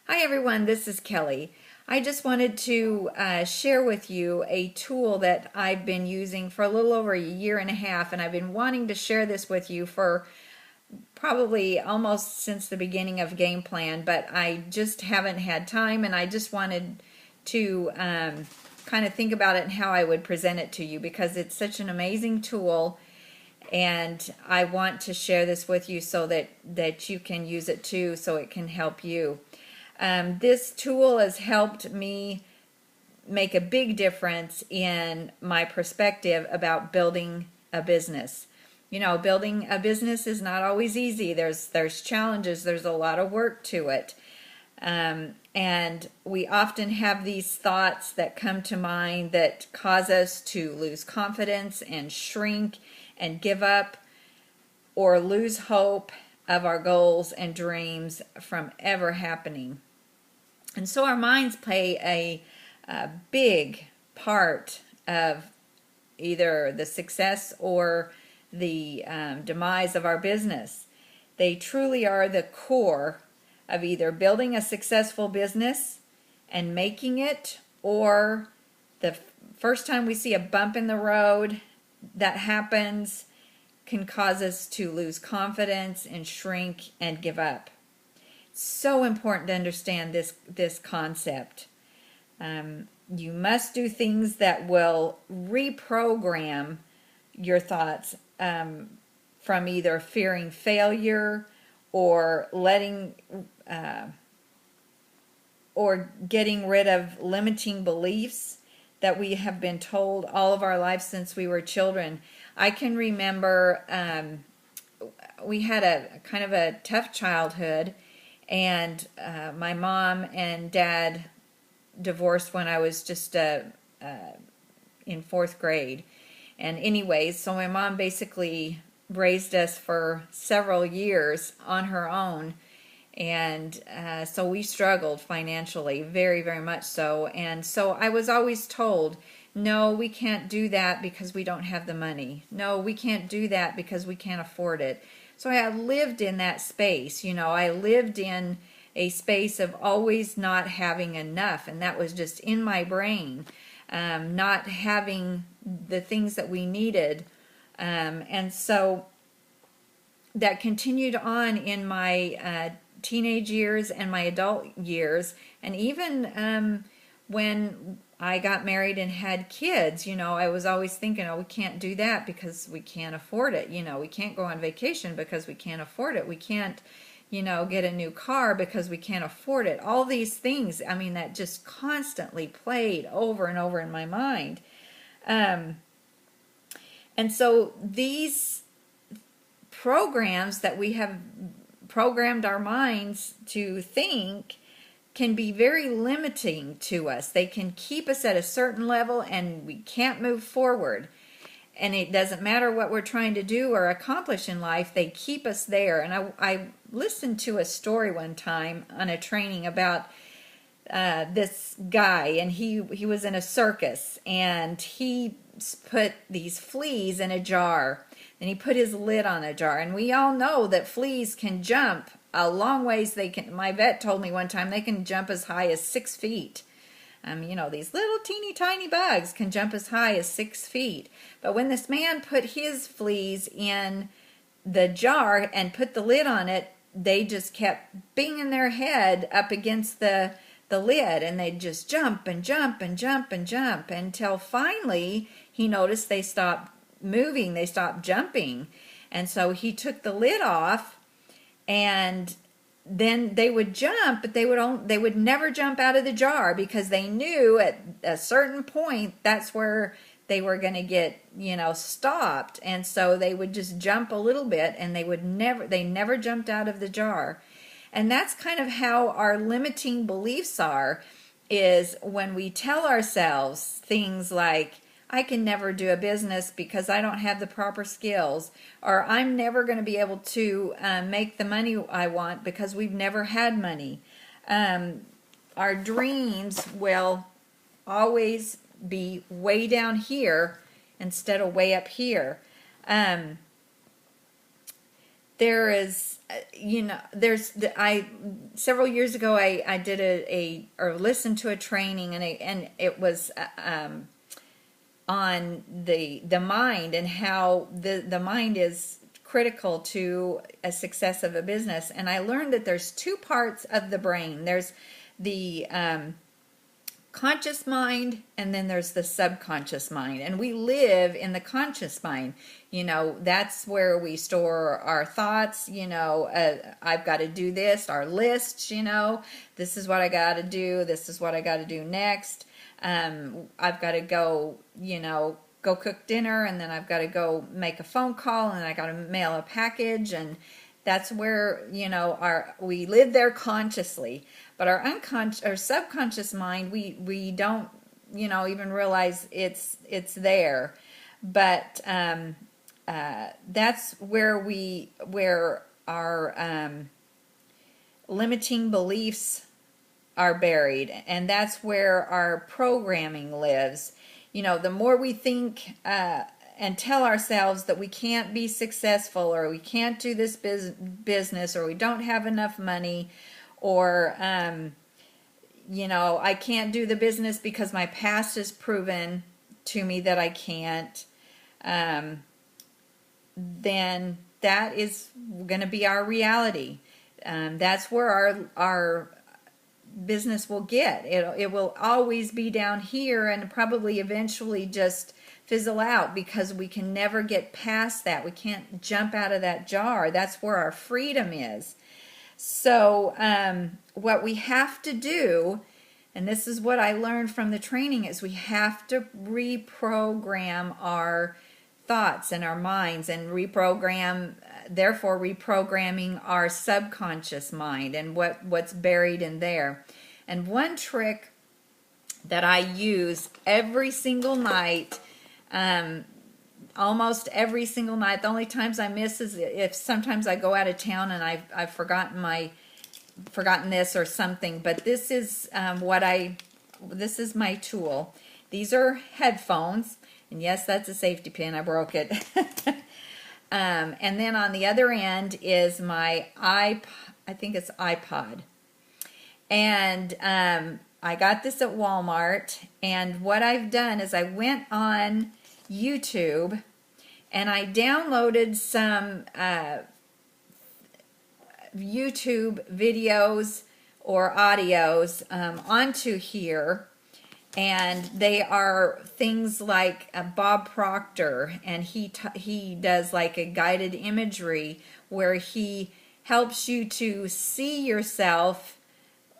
Hi everyone, this is Kelly. I just wanted to share with you a tool that I've been using for a little over a year and a half, and I've been wanting to share this with you for probably almost since the beginning of Game Plan, but I just haven't had time, and I just wanted to kind of think about it and how I would present it to you because it's such an amazing tool, and I want to share this with you so that you can use it too, so it can help you. This tool has helped me make a big difference in my perspective about building a business. You know, building a business is not always easy. There's challenges. There's a lot of work to it. And we often have these thoughts that come to mind that cause us to lose confidence and shrink and give up or lose hope of our goals and dreams from ever happening. And so our minds play a big part of either the success or the demise of our business. They truly are the core of either building a successful business and making it, or the first time we see a bump in the road that happens can cause us to lose confidence and shrink and give up. It's so important to understand this concept. You must do things that will reprogram your thoughts from either fearing failure or or getting rid of limiting beliefs that we have been told all of our lives since we were children. I can remember we had a kind of a tough childhood, and my mom and dad divorced when I was just in fourth grade. And anyways, so my mom basically raised us for several years on her own. And so we struggled financially, very, very much so. And so I was always told, no, we can't do that because we don't have the money. No, we can't do that because we can't afford it. So I lived in that space. You know, I lived in a space of always not having enough. And that was just in my brain, not having the things that we needed. And so that continued on in my teenage years and my adult years, and even when I got married and had kids, you know, I was always thinking, oh, we can't do that because we can't afford it. You know, we can't go on vacation because we can't afford it. We can't, you know, get a new car because we can't afford it. All these things, I mean, that just constantly played over and over in my mind. And so these programs that we have programmed our minds to think can be very limiting to us. They can keep us at a certain level and we can't move forward. And it doesn't matter what we're trying to do or accomplish in life, they keep us there. And I listened to a story one time on a training about this guy, and he was in a circus, and he put these fleas in a jar, and he put his lid on a jar. And we all know that fleas can jump a long ways. My vet told me one time they can jump as high as 6 feet. You know, these little teeny tiny bugs can jump as high as 6 feet. But when this man put his fleas in the jar and put the lid on it, they just kept banging their head up against the lid, and they'd just jump and jump and jump and jump until finally he noticed they stopped moving, they stopped jumping. And so he took the lid off, and then they would jump, but they would never jump out of the jar because they knew at a certain point that's where they were going to get, you know, stopped. And so they would just jump a little bit, and they never jumped out of the jar. And that's kind of how our limiting beliefs are, is when we tell ourselves things like, I can never do a business because I don't have the proper skills, or I'm never going to be able to make the money I want because we've never had money. Our dreams will always be way down here instead of way up here. there is, I several years ago I did or listened to a training, and it was on the mind, and how the mind is critical to a success of a business. And I learned that there's two parts of the brain. There's the conscious mind, and then there's the subconscious mind, and we live in the conscious mind. That's where we store our thoughts. I've got to do this, our lists. This is what I got to do, this is what I got to do next. I've got to go go cook dinner, and then I've got to go make a phone call, and I got to mail a package. And that's where we live there consciously. But our subconscious mind, we don't even realize it's there. But that's where our limiting beliefs are buried, and that's where our programming lives. The more we think and tell ourselves that we can't be successful, or we can't do this business, or we don't have enough money, or I can't do the business because my past has proven to me that I can't, then that is going to be our reality. That's where our business will get. It will always be down here, and probably eventually just fizzle out, because we can never get past that. We can't jump out of that jar. That's where our freedom is. So what we have to do, and this is what I learned from the training, is we have to reprogram our thoughts and our minds, and therefore reprogramming our subconscious mind and what's buried in there. And one trick that I use every single night, almost every single night. The only times I miss is if sometimes I go out of town and I've forgotten this or something. But this is this is my tool. These are headphones, and yes, that's a safety pin. I broke it. And then on the other end is my I think it's iPod. And I got this at Walmart, and what I've done is I went on YouTube and I downloaded some YouTube videos or audios onto here, and they are things like Bob Proctor, and he does like a guided imagery where he helps you to see yourself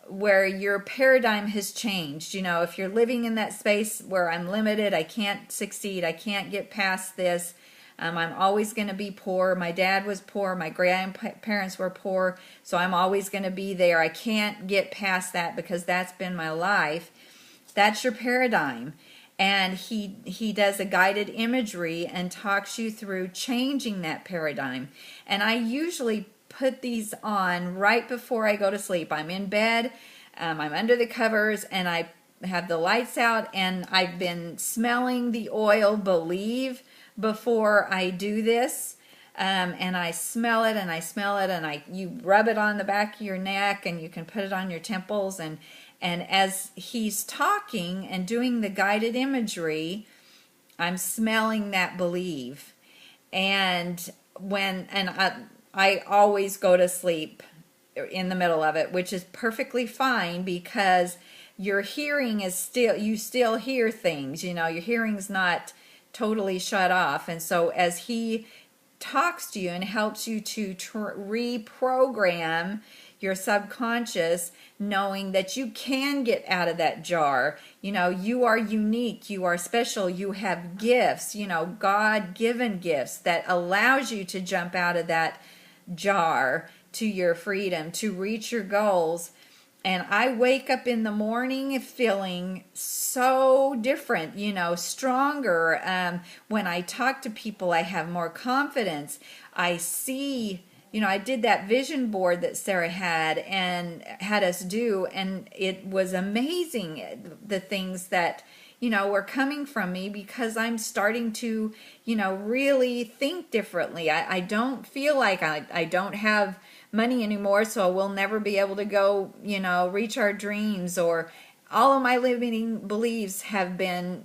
where your paradigm has changed. If you're living in that space where I'm limited, I can't succeed, I can't get past this, I'm always going to be poor, my dad was poor, my grandparents were poor, so I'm always going to be there, I can't get past that because that's been my life. That's your paradigm. And he does a guided imagery and talks you through changing that paradigm. And I usually put these on right before I go to sleep. I'm in bed, I'm under the covers, and I have the lights out, and I've been smelling the oil Believe before I do this. And I smell it, and I smell it, and you rub it on the back of your neck, and you can put it on your temples, and as he's talking and doing the guided imagery, I'm smelling that Believe. And I always go to sleep in the middle of it, which is perfectly fine, because your hearing is you still hear things, your hearing's not totally shut off. And so as he talks to you and helps you to reprogram your subconscious, knowing that you can get out of that jar. You are unique, you are special, you have gifts, God-given gifts that allows you to jump out of that jar to your freedom, to reach your goals. And I wake up in the morning feeling so different, stronger. When I talk to people, I have more confidence. I see, I did that vision board that Sarah had us do, and it was amazing, the things that were coming from me because I'm starting to, really think differently. I don't feel like I don't have money anymore, so I will never be able to go, reach our dreams, or all of my limiting beliefs have been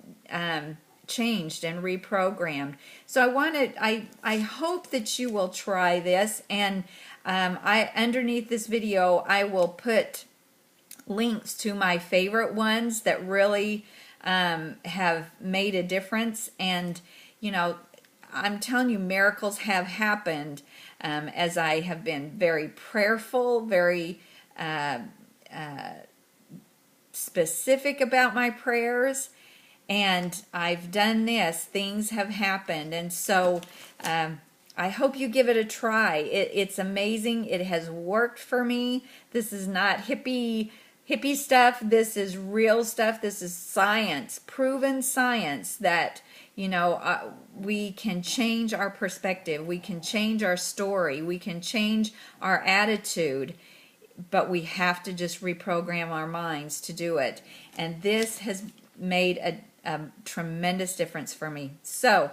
changed and reprogrammed. So I hope that you will try this, and I underneath this video I will put links to my favorite ones that really have made a difference. And I'm telling you, miracles have happened as I have been very prayerful, very specific about my prayers, and I've done this. Things have happened, and so I hope you give it a try. It's amazing. It has worked for me. This is not hippie stuff. This is real stuff. This is science, proven science, that we can change our perspective. We can change our story. We can change our attitude. But we have to just reprogram our minds to do it. And this has made a tremendous difference for me. So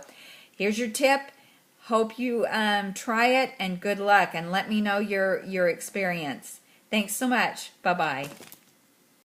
here's your tip. Hope you try it, and good luck, and let me know your experience. Thanks so much. Bye-bye.